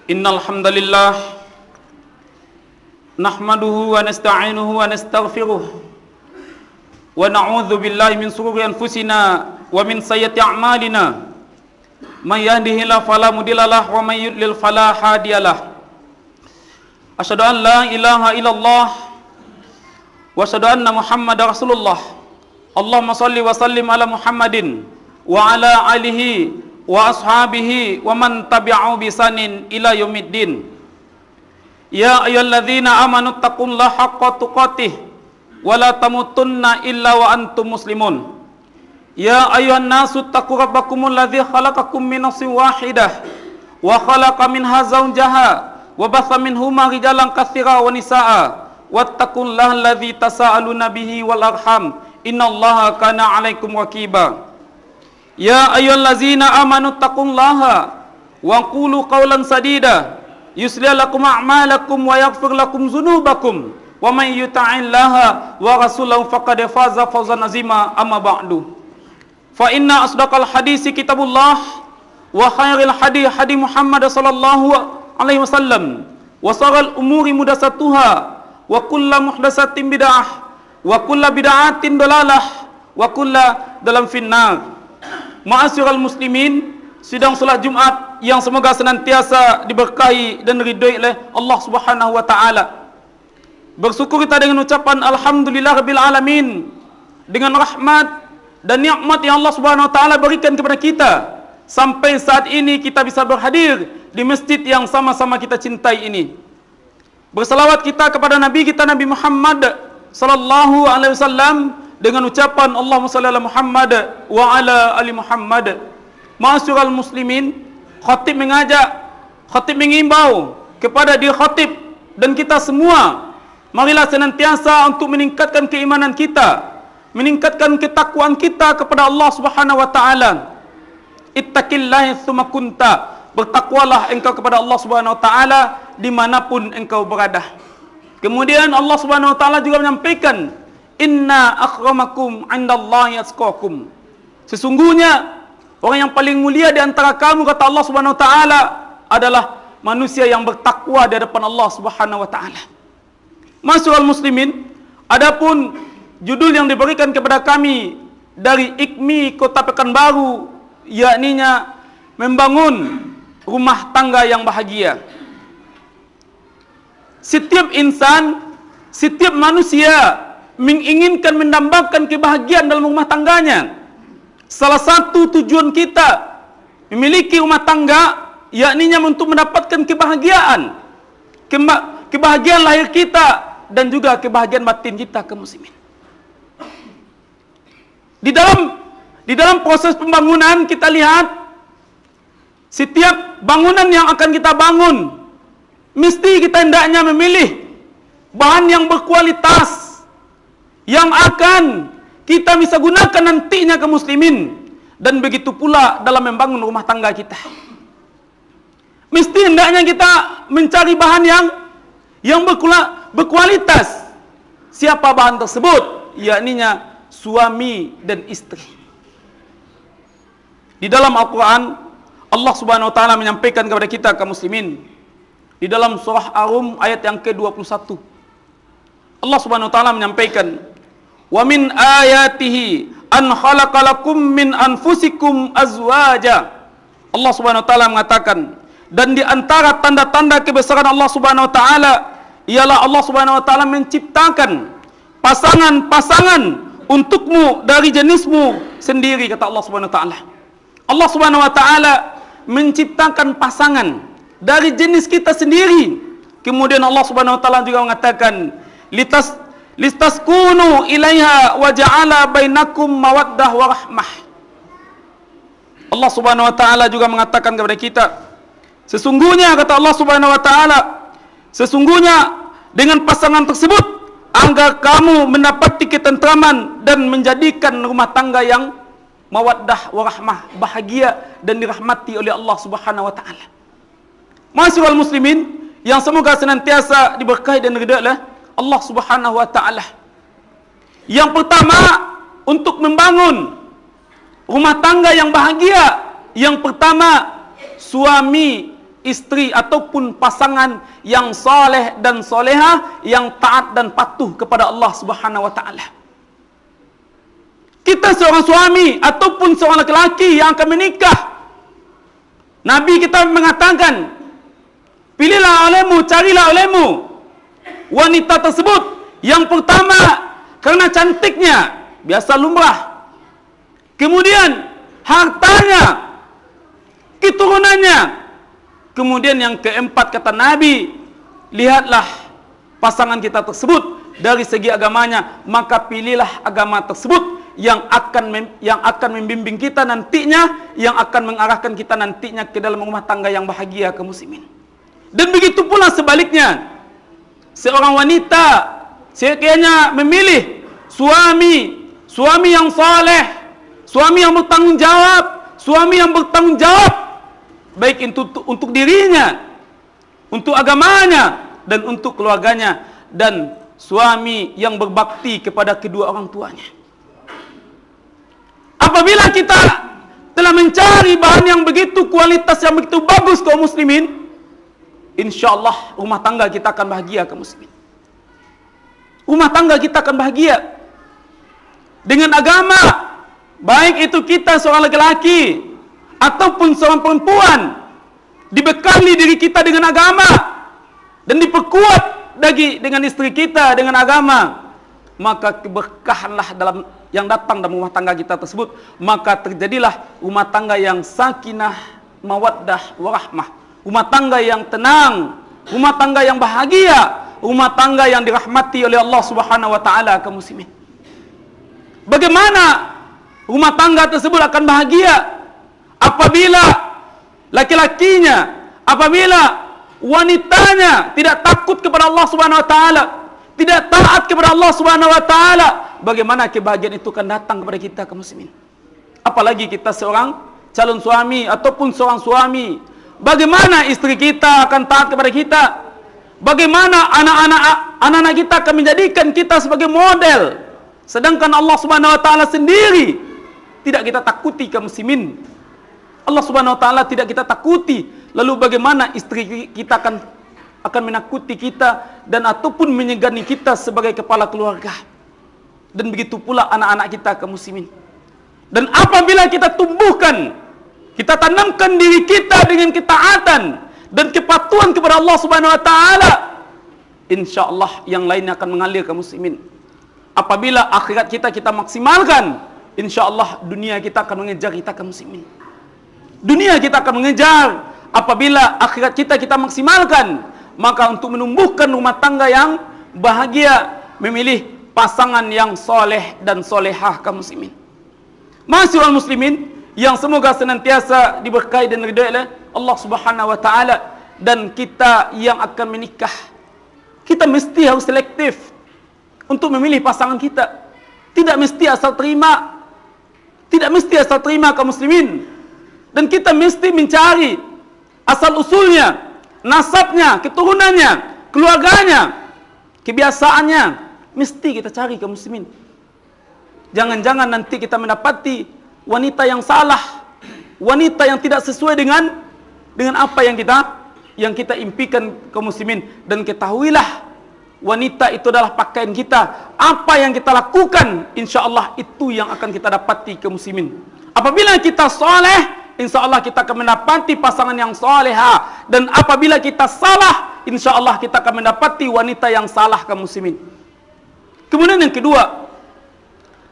Innal hamdalillah nahmaduhu wa nasta'inuhu wa nastaghfiruh wa na'udzu billahi min shururi anfusina wa min sayyiati a'malina. May yahdihillahu fala mudhillalah wa may yudlil fala hadiyalah. Asyhadu an la ilaha illallah wa asyhadu anna Muhammadar Rasulullah. Allahumma shalli wa sallim ala Muhammadin wa ala alihi wa ashabihi wa man tabi'ahu bi ihsanin ila yaumiddin. Ya ayyuhalladzina amanu taqullaha haqqa tuqatih wa la tamutunna illa wa antum muslimun. Ya ayyuhan nasu taqu rabbakumul ladzi khalaqakum min nafsin wahidah wa khalaqa minha zawjaha wa batha minhuma rijalan katsiran wa nisaa wattaqullaha alladzi tasaaluna bihi wal arham innallaha kana 'alaikum raqiba. Ya ayyuhallazina amanu taqullaha wa qulu qawlan sadida yuslih lakum a'malakum wa yaghfir lakum dzunubakum wa may yuti'illaha wa rasulahu faqad faza fawzan azima. Amma ba'du, fa inna asdaqal hadisi kitabullah wa khairil hadi hadi Muhammad sallallahu alaihi wasallam wa sharral umuri muhdatsatuha wa kullu muhdatsatin bid'ah wa kullu bid'atin dalalah wa kullu dalam finnar. Ma'asyiral muslimin, sidang salat Jumat yang semoga senantiasa diberkahi dan diridhoi oleh Allah Subhanahu wa taala. Bersyukur kita dengan ucapan alhamdulillahirabbil alamin, dengan rahmat dan nikmat yang Allah Subhanahu wa taala berikan kepada kita sampai saat ini kita bisa berhadir di masjid yang sama-sama kita cintai ini. Berselawat kita kepada Nabi kita Nabi Muhammad sallallahu alaihi wasallam dengan ucapan Allahumma shalli ala Muhammad wa ala ali Muhammad. Ma'asyiral muslimin, khatib mengajak, khatib mengimbau kepada diri khatib dan kita semua, marilah senantiasa untuk meningkatkan keimanan kita, meningkatkan ketakwaan kita kepada Allah Subhanahu wa taala. Ittaqillaha tsumma kunta, bertakwalah engkau kepada Allah Subhanahu wa taala dimanapun engkau berada. Kemudian Allah Subhanahu wa taala juga menyampaikan, inna akramakum 'indallahi atqakum. Sesungguhnya orang yang paling mulia di antara kamu, kata Allah Subhanahu wa taala, adalah manusia yang bertakwa di hadapan Allah Subhanahu wa taala. Ma'asyiral muslimin, adapun judul yang diberikan kepada kami dari IKMI Kota Pekanbaru, yakninya membangun rumah tangga yang bahagia. Setiap insan, setiap manusia menginginkan mendambakan kebahagiaan dalam rumah tangganya. Salah satu tujuan kita memiliki rumah tangga yakninya untuk mendapatkan kebahagiaan, kebahagiaan lahir kita dan juga kebahagiaan batin kita kaum muslimin. Di dalam proses pembangunan kita lihat setiap bangunan yang akan kita bangun mesti kita hendaknya memilih bahan yang berkualitas yang akan kita bisa gunakan nantinya kaum muslimin. Dan begitu pula dalam membangun rumah tangga kita, mesti hendaknya kita mencari bahan yang berkualitas. Siapa bahan tersebut? Yakninya suami dan istri. Di dalam Al-Quran Allah Subhanahu wa taala menyampaikan kepada kita kaum muslimin di dalam surah Ar-Rum ayat yang ke-21. Allah Subhanahu wa taala menyampaikan, wa min ayatihi an khalaqalakum min anfusikum azwaja. Allah Subhanahu wa taala mengatakan, dan di antara tanda-tanda kebesaran Allah Subhanahu wa taala ialah Allah Subhanahu wa taala menciptakan pasangan-pasangan untukmu dari jenismu sendiri, kata Allah Subhanahu wa taala. Allah Subhanahu wa taala menciptakan pasangan dari jenis kita sendiri. Kemudian Allah Subhanahu wa taala juga mengatakan, litaskunu ilaiha wa ja'ala bainakum mawaddah wa rahmah. Allah Subhanahu wa taala juga mengatakan kepada kita, sesungguhnya, kata Allah Subhanahu wa taala, sesungguhnya dengan pasangan tersebut agar kamu mendapati ketentraman dan menjadikan rumah tangga yang mawaddah wa rahmah, bahagia dan dirahmati oleh Allah Subhanahu wa taala. Ma'asyiral muslimin yang semoga senantiasa diberkahi dan diridhai oleh Allah Subhanahu wa taala. Yang pertama, untuk membangun rumah tangga yang bahagia, yang pertama suami istri ataupun pasangan yang saleh dan soleha, yang taat dan patuh kepada Allah Subhanahu wa taala. Kita seorang suami ataupun seorang laki-laki yang akan menikah, Nabi kita mengatakan, pilihlah olehmu, carilah olehmu wanita tersebut yang pertama karena cantiknya, biasa lumrah. Kemudian hartanya, keturunannya. Kemudian yang keempat kata Nabi, lihatlah pasangan kita tersebut dari segi agamanya, maka pilihlah agama tersebut yang akan membimbing kita nantinya, yang akan mengarahkan kita nantinya ke dalam rumah tangga yang bahagia kaum muslimin. Dan begitu pula sebaliknya, seorang wanita sekiranya memilih suami yang saleh, suami yang bertanggung jawab, baik itu untuk dirinya, untuk agamanya, dan untuk keluarganya, dan suami yang berbakti kepada kedua orang tuanya. Apabila kita telah mencari bahan yang begitu, kualitas yang begitu bagus kaum muslimin, insyaallah rumah tangga kita akan bahagia kaum muslimin. Rumah tangga kita akan bahagia dengan agama, baik itu kita seorang laki-laki ataupun seorang perempuan, dibekali diri kita dengan agama dan diperkuat lagi dengan istri kita dengan agama, maka keberkahanlah yang datang dalam rumah tangga kita tersebut, maka terjadilah rumah tangga yang sakinah, mawaddah, warahmah, rumah tangga yang tenang, rumah tangga yang bahagia, rumah tangga yang dirahmati oleh Allah Subhanahu wa taala kaum muslimin. Bagaimana rumah tangga tersebut akan bahagia? Apabila laki-lakinya, apabila wanitanya tidak takut kepada Allah Subhanahu wa taala, tidak taat kepada Allah Subhanahu wa taala, bagaimana kebahagiaan itu akan datang kepada kita kaum muslimin? Apalagi kita seorang calon suami ataupun seorang suami, bagaimana istri kita akan taat kepada kita? Bagaimana anak-anak kita akan menjadikan kita sebagai model, sedangkan Allah Subhanahu wa taala sendiri tidak kita takuti kaum muslimin. Allah Subhanahu wa taala tidak kita takuti. Lalu bagaimana istri kita akan menakuti kita dan ataupun menyegani kita sebagai kepala keluarga? Dan begitu pula anak-anak kita kaum muslimin. Dan apabila kita tumbuhkan, kita tanamkan diri kita dengan ketaatan dan kepatuhan kepada Allah Subhanahu wa taala, insyaallah yang lainnya akan mengalir kaum muslimin. Apabila akhirat kita maksimalkan, insyaallah dunia kita akan mengejar kita kaum muslimin. Dunia kita akan mengejar. Apabila akhirat kita maksimalkan, maka untuk menumbuhkan rumah tangga yang bahagia, memilih pasangan yang soleh dan solehah kaum muslimin. Masyaallah muslimin yang semoga senantiasa diberkahi dan diridhai oleh Allah Subhanahu wa taala, dan kita yang akan menikah, kita mesti harus selektif untuk memilih pasangan kita. Tidak mesti asal terima. Tidak mesti asal terima kaum muslimin. Dan kita mesti mencari asal usulnya, nasabnya, keturunannya, keluarganya, kebiasaannya, mesti kita cari kaum muslimin. Jangan-jangan nanti kita mendapati wanita yang salah, wanita yang tidak sesuai dengan apa yang kita impikan kaum muslimin. Dan ketahuilah, wanita itu adalah pakaian kita. Apa yang kita lakukan, insyaallah itu yang akan kita dapati kaum muslimin. Apabila kita soleh, insyaallah kita akan mendapati pasangan yang soleha. Dan apabila kita salah, insyaallah kita akan mendapati wanita yang salah kaum muslimin. Kemudian yang kedua,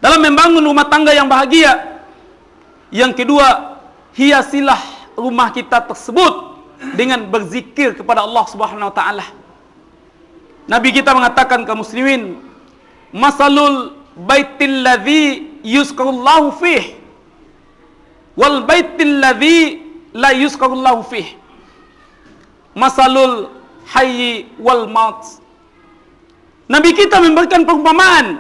dalam membangun rumah tangga yang bahagia, yang kedua, hiasilah rumah kita tersebut dengan berzikir kepada Allah Subhanahu wa taala. Nabi kita mengatakan kaum muslimin, masalul baitil ladzi yuzkarullahu fih wal baitil ladzi la yuzkarullahu fih masalul hayyi wal maut. Nabi kita memberikan perumpamaan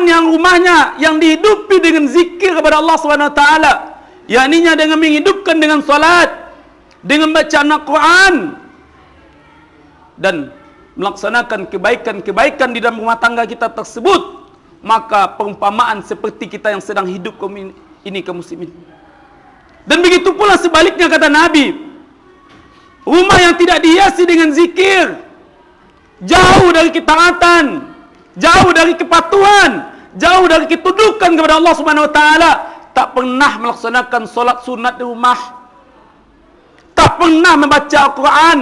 yang rumahnya yang dihidupi dengan zikir kepada Allah Subhanahu wa taala, yakninya dengan menghidupkan dengan salat, dengan bacaan Al-Quran, dan melaksanakan kebaikan-kebaikan di dalam rumah tangga kita tersebut, maka perumpamaan seperti kita yang sedang hidup ini kaum muslimin. Dan begitu pula sebaliknya kata Nabi, Rumah yang tidak dihiasi dengan zikir, jauh dari ketaatan, jauh dari kepatuhan, jauh dari ketundukan kepada Allah Subhanahu wa taala, tak pernah melaksanakan solat sunat di rumah, tak pernah membaca Al-Quran.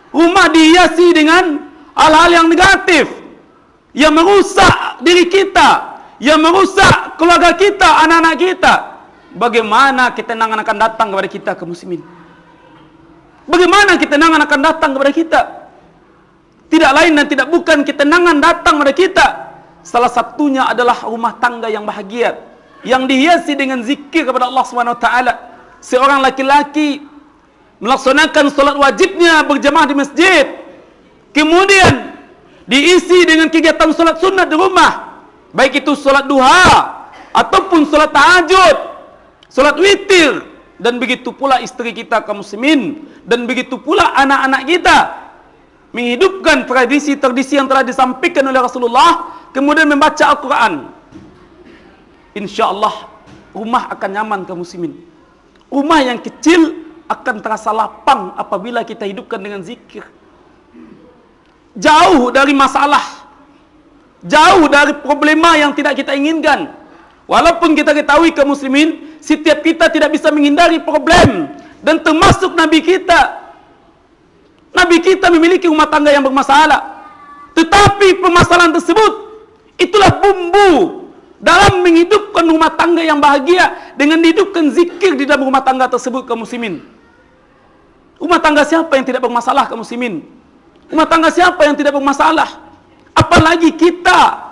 Rumah dihiasi dengan hal-hal yang negatif, yang merusak diri kita, yang merusak keluarga kita, anak-anak kita. Bagaimana ketenangan akan datang kepada kita, kaum muslimin? Bagaimana ketenangan akan datang kepada kita? Tidak lain dan tidak bukan ketenangan datang kepada kita, salah satunya adalah rumah tangga yang bahagia, yang dihiasi dengan zikir kepada Allah Subhanahu wa taala. Seorang laki-laki melaksanakan solat wajibnya berjamaah di masjid, kemudian diisi dengan kegiatan solat sunat di rumah, baik itu solat duha ataupun solat tahajud, solat witir, dan begitu pula istri kita kaum muslimin, dan begitu pula anak-anak kita, menghidupkan tradisi-tradisi yang telah disampaikan oleh Rasulullah, kemudian membaca Al-Quran. InsyaAllah rumah akan nyaman kaum muslimin. Rumah yang kecil akan terasa lapang apabila kita hidupkan dengan zikir. Jauh dari masalah, jauh dari problema yang tidak kita inginkan. Walaupun kita ketahui kaum muslimin, setiap kita tidak bisa menghindari problem, dan termasuk Nabi kita. Nabi kita memiliki rumah tangga yang bermasalah, tetapi permasalahan tersebut itulah bumbu dalam menghidupkan rumah tangga yang bahagia dengan dihidupkan zikir di dalam rumah tangga tersebut kaum muslimin. Rumah tangga siapa yang tidak bermasalah kaum muslimin? Rumah tangga siapa yang tidak bermasalah? Apalagi kita.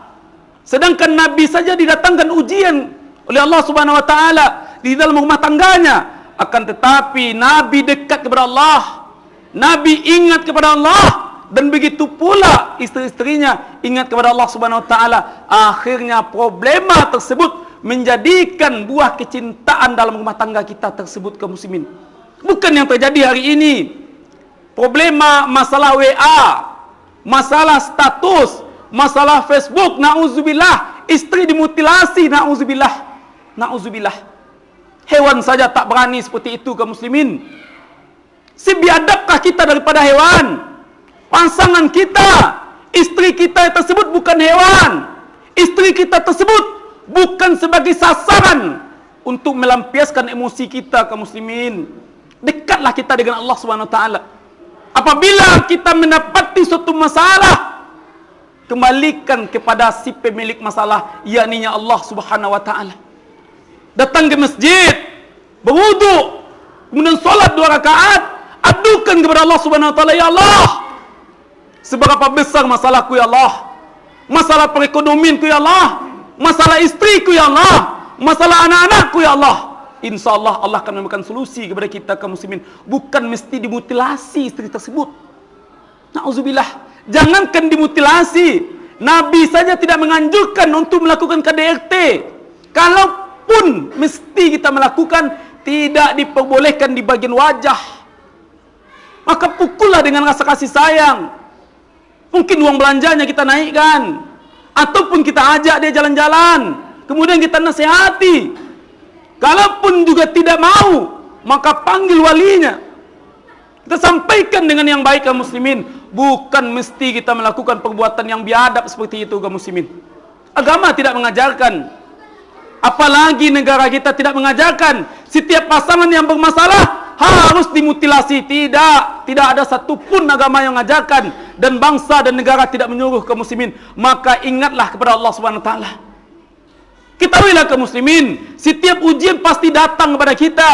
Sedangkan Nabi saja didatangkan ujian oleh Allah Subhanahu wa taala di dalam rumah tangganya. Akan tetapi Nabi dekat kepada Allah, Nabi ingat kepada Allah, dan begitu pula istri-istrinya ingat kepada Allah Subhanahu wa taala. Akhirnya problema tersebut menjadikan buah kecintaan dalam rumah tangga kita tersebut kaum muslimin. Bukan yang terjadi hari ini. Problema masalah WA, masalah status, masalah Facebook, na'udzubillah, istri dimutilasi, na'udzubillah, na'udzubillah. Hewan saja tak berani seperti itu kaum muslimin. Sebiadabkah kita daripada hewan? Pasangan kita, istri kita tersebut bukan hewan. Istri kita tersebut bukan sebagai sasaran untuk melampiaskan emosi kita kaum muslimin. Dekatlah kita dengan Allah Subhanahu wa taala. Apabila kita mendapati suatu masalah, kembalikan kepada si pemilik masalah, yakni Allah Subhanahu wa taala. Datang ke masjid, berwudu, kemudian solat 2 rakaat, adukan kepada Allah Subhanahu wa taala, ya Allah, seberapa besar masalahku ya Allah, masalah perekonomianku ya Allah, masalah istriku ya Allah, masalah anak-anakku ya Allah. InsyaAllah Allah akan memberikan solusi kepada kita kaum muslimin. Bukan mesti dimutilasi istri tersebut. Na'udzubillah. Jangankan dimutilasi, Nabi saja tidak menganjurkan untuk melakukan KDRT. Kalaupun mesti kita melakukan, tidak diperbolehkan di bagian wajah. Maka pukullah dengan rasa kasih sayang. Mungkin uang belanjanya kita naikkan, ataupun kita ajak dia jalan-jalan, kemudian kita nasihati. Kalaupun juga tidak mau, maka panggil walinya. Kita sampaikan dengan yang baik kaum muslimin. Bukan mesti kita melakukan perbuatan yang biadab seperti itu kaum muslimin. Agama tidak mengajarkan. Apalagi negara kita tidak mengajarkan setiap pasangan yang bermasalah harus dimutilasi. Tidak ada satupun agama yang mengajarkan, dan bangsa dan negara tidak menyuruh kaum muslimin. Maka ingatlah kepada Allah Subhanahu wa taala. Ketahuilah kaum muslimin, setiap ujian pasti datang kepada kita.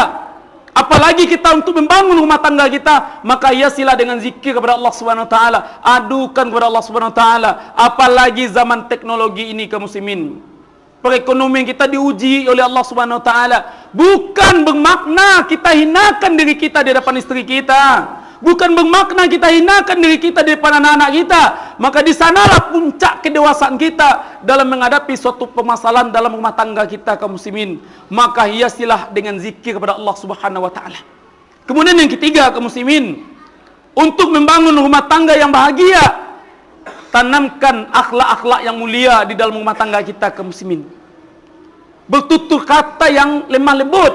Apalagi kita untuk membangun rumah tangga kita, maka hiasilah dengan zikir kepada Allah Subhanahu wa taala, adukan kepada Allah Subhanahu wa taala. Apalagi zaman teknologi ini kaum muslimin. Perekonomian kita diuji oleh Allah Subhanahu wa taala. Bukan bermakna kita hinakan diri kita di depan istri kita. Bukan bermakna kita hinakan diri kita di depan anak-anak kita. Maka di sanalah puncak kedewasaan kita dalam menghadapi suatu permasalahan dalam rumah tangga kita kaum muslimin. Maka hiasilah dengan zikir kepada Allah Subhanahu wa taala. Kemudian yang ketiga kaum muslimin, untuk membangun rumah tangga yang bahagia, tanamkan akhlak-akhlak yang mulia di dalam rumah tangga kita kaum muslimin. Bertutur kata yang lemah lembut.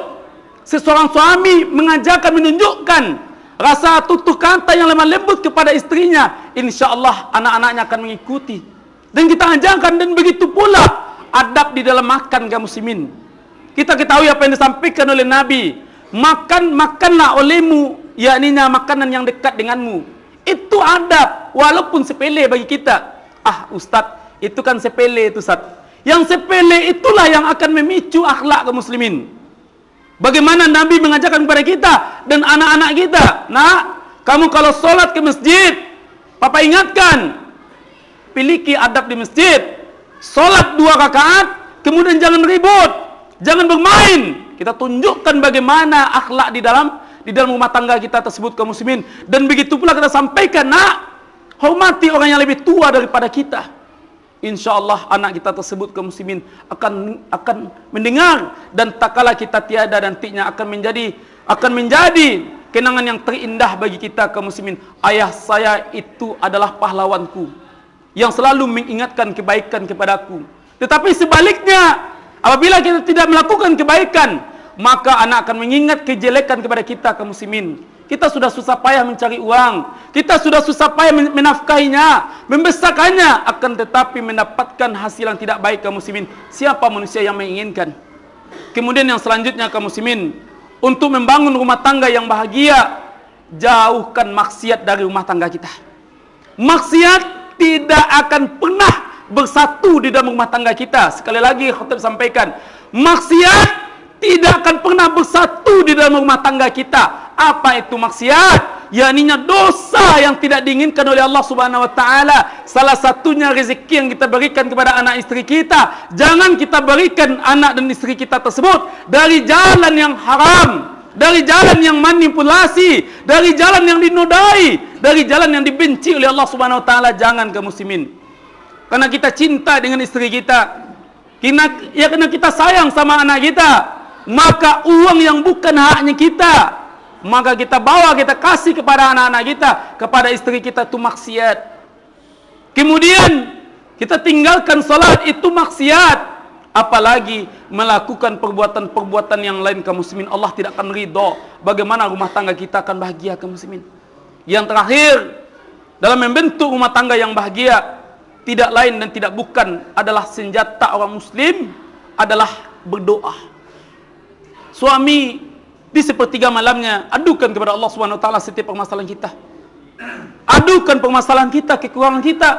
Seseorang suami mengajarkan, menunjukkan rasa tutur kata yang lemah lembut kepada istrinya, insya Allah anak-anaknya akan mengikuti. Dan kita ajarkan, dan begitu pula adab di dalam makan kaum muslimin. Kita ketahui apa yang disampaikan oleh Nabi, makanlah olehmu, yakninya makanan yang dekat denganmu. Itu adab, walaupun sepele bagi kita. Ustadz, itu kan sepele itu, Ustadz. Yang sepele itulah yang akan memicu akhlak kaum muslimin. Bagaimana Nabi mengajarkan kepada kita dan anak-anak kita, nak, kamu kalau sholat ke masjid, Papa ingatkan, piliki adab di masjid. Sholat 2 rakaat, kemudian jangan ribut, jangan bermain. Kita tunjukkan bagaimana akhlak di dalam rumah tangga kita tersebut kaum muslimin. Dan begitu pula kita sampaikan, nak, hormati orang yang lebih tua daripada kita. Insya Allah anak kita tersebut kaum muslimin akan mendengar, dan tak kala kita tiada, nantinya akan menjadi kenangan yang terindah bagi kita kaum muslimin. Ayah saya itu adalah pahlawanku yang selalu mengingatkan kebaikan kepadaku. Tetapi sebaliknya, apabila kita tidak melakukan kebaikan, maka anak akan mengingat kejelekan kepada kita kaum muslimin. Kita sudah susah payah mencari uang, kita sudah susah payah menafkahinya, membesarkannya, akan tetapi mendapatkan hasil yang tidak baik kaum muslimin. Siapa manusia yang menginginkan? Kemudian yang selanjutnya kaum muslimin, untuk membangun rumah tangga yang bahagia, jauhkan maksiat dari rumah tangga kita. Maksiat tidak akan pernah bersatu di dalam rumah tangga kita. Sekali lagi khatib sampaikan, maksiat tidak akan pernah bersatu di dalam rumah tangga kita. Apa itu maksiat? Yakninya dosa yang tidak diinginkan oleh Allah Subhanahu wa taala. Salah satunya rezeki yang kita berikan kepada anak istri kita. Jangan kita berikan anak dan istri kita tersebut dari jalan yang haram, dari jalan yang manipulasi, dari jalan yang dinodai, dari jalan yang dibenci oleh Allah Subhanahu wa taala. Jangan kaum muslimin. Karena kita cinta dengan istri kita, karena kita sayang sama anak kita, maka uang yang bukan haknya kita, maka kita bawa, kita kasih kepada anak-anak kita, kepada istri kita, itu maksiat. Kemudian kita tinggalkan salat, itu maksiat. Apalagi melakukan perbuatan-perbuatan yang lain kaum muslimin, Allah tidak akan ridho. Bagaimana rumah tangga kita akan bahagia kaum muslimin? Yang terakhir, dalam membentuk rumah tangga yang bahagia, tidak lain dan tidak bukan adalah senjata orang muslim adalah berdoa. Suami di sepertiga malamnya adukan kepada Allah Subhanahu wa taala setiap permasalahan kita. Adukan permasalahan kita, kekurangan kita,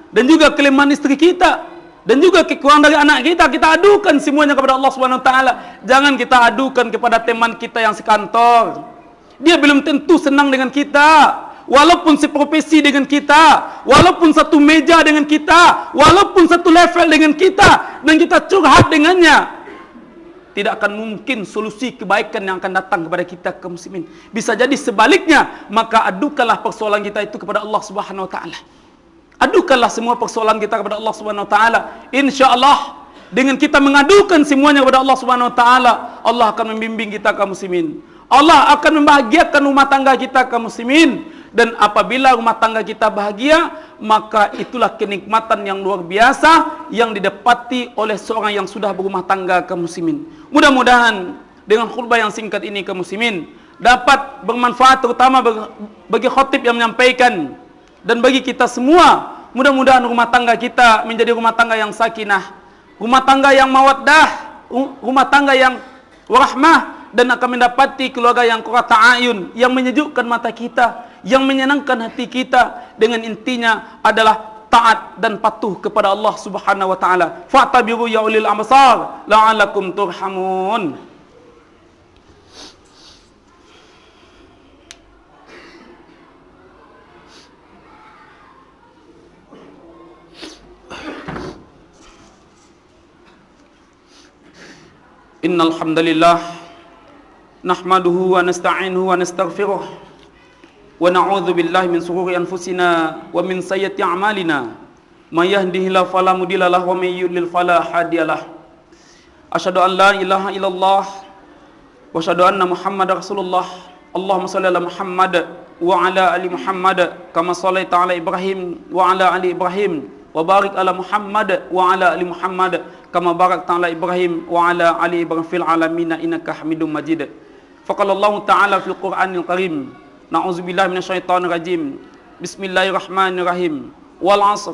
dan juga kelemahan istri kita, dan juga kekurangan dari anak kita. Kita adukan semuanya kepada Allah Subhanahu wa taala. Jangan kita adukan kepada teman kita yang sekantor. Dia belum tentu senang dengan kita. Walaupun seprofesi dengan kita, walaupun satu meja dengan kita, walaupun satu level dengan kita, dan kita curhat dengannya, tidak akan mungkin solusi kebaikan yang akan datang kepada kita kaum muslimin. Bisa jadi sebaliknya, maka adukanlah persoalan kita itu kepada Allah Subhanahu wa taala. Adukanlah semua persoalan kita kepada Allah Subhanahu wa taala. Insyaallah dengan kita mengadukan semuanya kepada Allah Subhanahu wa taala, Allah akan membimbing kita kaum muslimin. Allah akan membahagiakan rumah tangga kita kaum muslimin. Dan apabila rumah tangga kita bahagia, maka itulah kenikmatan yang luar biasa yang didapati oleh seorang yang sudah berumah tangga kaum muslimin. Mudah-mudahan dengan khutbah yang singkat ini kaum muslimin dapat bermanfaat, terutama bagi khatib yang menyampaikan, dan bagi kita semua. Mudah-mudahan rumah tangga kita menjadi rumah tangga yang sakinah, rumah tangga yang mawaddah, rumah tangga yang warahmah, dan akan mendapati keluarga yang qurrata a'yun, yang menyejukkan mata kita, yang menyenangkan hati kita. Dengan intinya adalah taat dan patuh kepada Allah Subhanahu wa taala. Fa'tabiru ya ulil absar la'allakum turhamun. Innal hamdalillah nahmaduhu wa nasta'inuhu wa nastaghfiruh wa na'udzu billahi min shururi anfusina wa min sayyiati a'malina may yahdihillahu fala mudilla lahu wa may yudlil fala hadiyalah. Asyhadu an la ilaha illallah wa asyhadu anna Muhammadar Rasulullah. Allahumma shalli ala Muhammad wa ala ali Muhammad kama shallaita ala Ibrahim wa ala ali Ibrahim wa barik ala Muhammad wa ala ali Muhammad kama barakta ala Ibrahim wa ala ali Ibrahim fil alamin innaka Hamidum Majid. Faqala Allah Ta'ala fil Qur'anil Karim, Na'udzubillahi minasyaitonir rajim. Bismillahirrahmanirrahim. Wal 'ashr.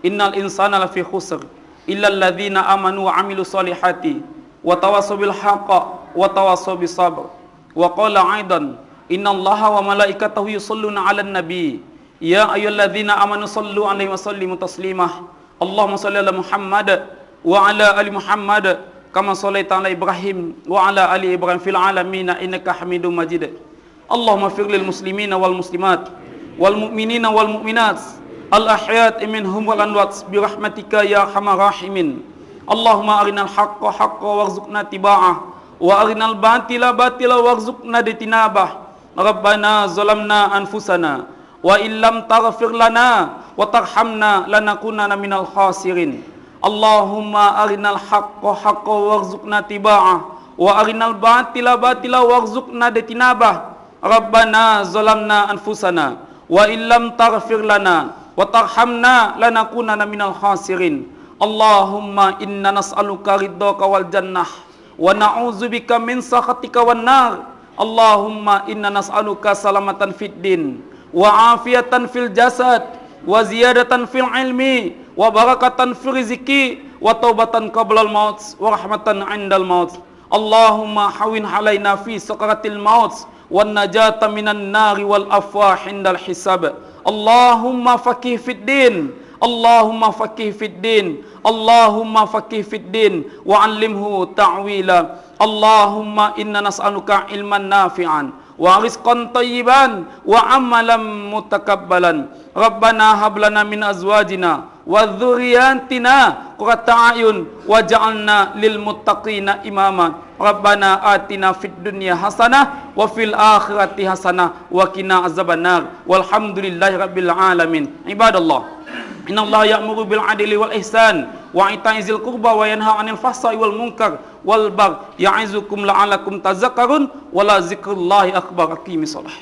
Innal insana lafi khusr illa alladzina amanu wa 'amilus solihati wa tawassaw bil haqqi wa tawassaw bis sabr. Wa qala 'aidan innallaha wa malaikatahu yusholluna 'alan nabi ya ayyuhalladzina amanu shallu 'alaihi wa sallimu taslimah. Allahumma shalli ala Muhammad wa ala ali Muhammad kama shallaita ala Ibrahim wa ala ali Ibrahim fil alamin innaka Hamidum Majid. Allahumma ighfir lil muslimina wal muslimat wal mu'minina wal mu'minat al ahyat minhum wal amwat bi rahmatika ya arhamar rahimin. Allahumma arinal haqqa haqqan warzuqna tiba'ah wa arinal batila batila warzuqna ijtinabah. Rabbana zalamna anfusana wa illam taghfir lana wa tarhamna lanakunanna minal khasirin. Allahumma arinal haqqa haqqan warzuqna tiba'ah wa arinal batila batila warzuqna ijtinabah. Rabbana zalamna anfusana wa illam taghfir lana wa tarhamna lanakunanna minal khasirin. Allahumma inna nas'aluka ridhaka wal jannah wa na'udzubika min sakhatika wan nar. Allahumma inna nas'aluka salamatan fid din wa afiatan fil jasad wa ziyadatan fil ilmi wa barakatan fil rizqi wa taubatan qablal maut wa rahmatan 'indal maut. Allahumma hawin alaina fi sakaratil maut wan najata minan nari wal afwah indal hisab. Allahumma faqih fid din, Allahumma faqih fid din, Allahumma faqih fid din wa 'allimhu ta'wila. Allahumma inna nas'aluka ilman nafi'an wa rizqan thayyiban wa amalan mutakabbalan. Rabbana hab lana min azwajina wa dzurriyyatina qurrata a'yun waj'alna lil muttaqina imama. Rabbana atina fid dunya hasanah wa fil akhirati hasanah wa qina azabannar. Walhamdulillahi rabbil alamin. Ibadallah, innallaha ya'muru bil 'adli wal ihsan wa ita'izil qurba wa yanha 'anil fahsai wal munkar wal baghi ya'izukum la'allakum tadhakkarun wa la dzikrullahi akbar. Aqimis shalah.